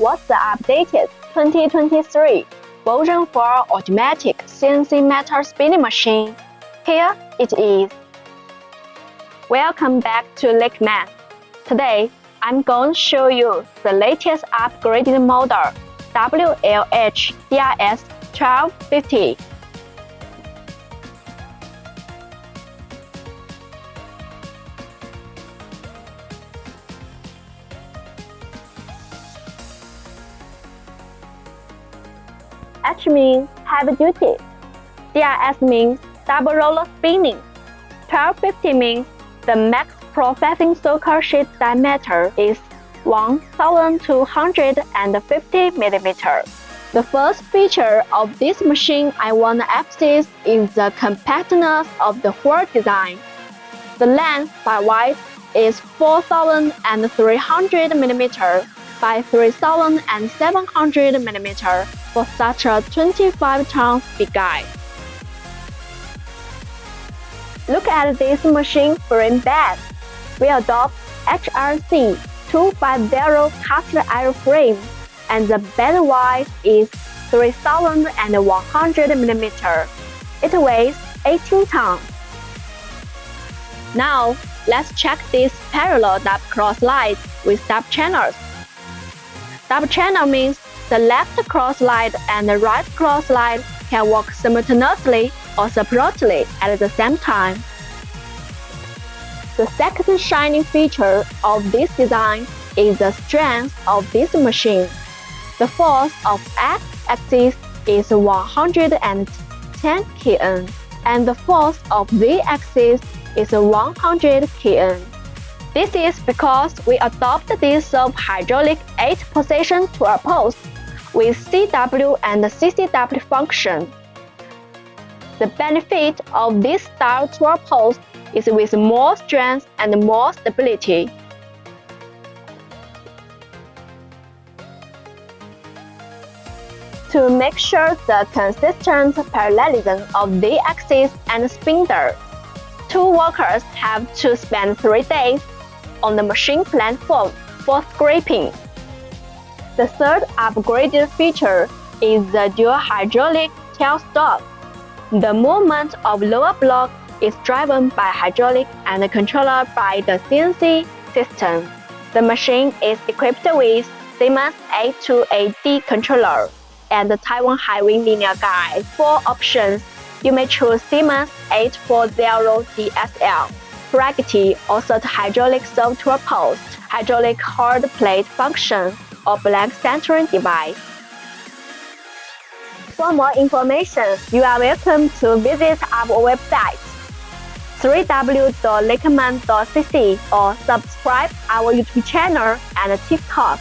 what's the updated 2023 version for automatic CNC Metal Spinning Machine. Here it is. Welcome back to Leichman. Today, I'm going to show you the latest upgraded model WLH-DRS1250. H means heavy duty. DRS means double roller spinning. 1250 means the max processing circle sheet diameter is 1250 mm. The first feature of this machine I want to emphasize is the compactness of the whole design. The length by width is 4,300 mm by 3,700 mm for such a 25 tons big guy. Look at this machine frame bed. We adopt HRC 250 caster iron frame, and the bed width is 3,100 mm. It weighs 18 tons. Now, let's check this parallel double cross slide with double channels. Double channel means the left cross slide and the right cross slide can work simultaneously or separately at the same time. The second shining feature of this design is the strength of this machine. The force of X-axis is 110 kN, and the force of Z-axis is 100 kN. This is because we adopted this hydraulic 8-position twirl post with CW and CCW function. The benefit of this style twirl post is with more strength and more stability. To make sure the consistent parallelism of the axis and spindle, two workers have to spend 3 days on the machine platform for scraping. The third upgraded feature is the dual hydraulic tail stop. The movement of lower block is driven by hydraulic and controlled by the CNC system. The machine is equipped with Siemens A2AD controller and the Taiwan Highway linear guide. For options, you may choose Siemens 840DSL, Fragility or set hydraulic software post, hydraulic hard plate function, or blank centering device. For more information, you are welcome to visit our website www.leichman.cc or subscribe our YouTube channel and TikTok.